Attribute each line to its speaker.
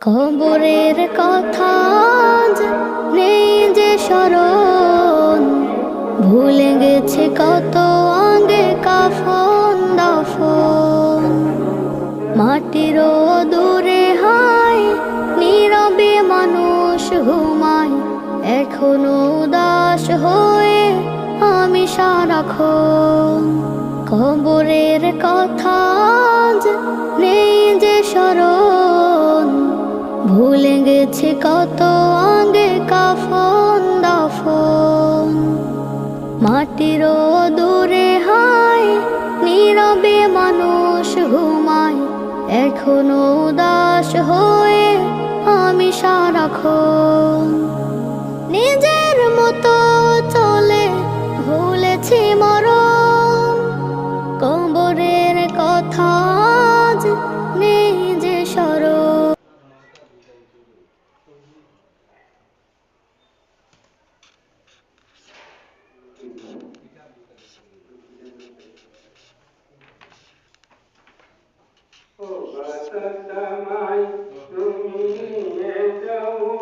Speaker 1: কবরের কথা আজ নেই যে স্মরণ, ভুলে গেছে কত আগে কাফন দাফন। মাটিরও দূরে হায় নীরবে মানুষ ঘুমায়, এখনো উদাস হয়ে আমি সারাক্ষণ। কবরের কথা আজ নেই যে স্মরণ, ভুলে গেছে কত আগে কাফন দাফন। মাটিরও দূরে হায় নীরবে মানুষ ঘুমায়, এখনো উদাস হয়ে আমি সারাক্ষণ। নিজের মতো চলে ভুলেছি মরণ, কবরের কথা আজ নেই যে স্মরণ।
Speaker 2: ও বাতাসামাই তুমি এ যাও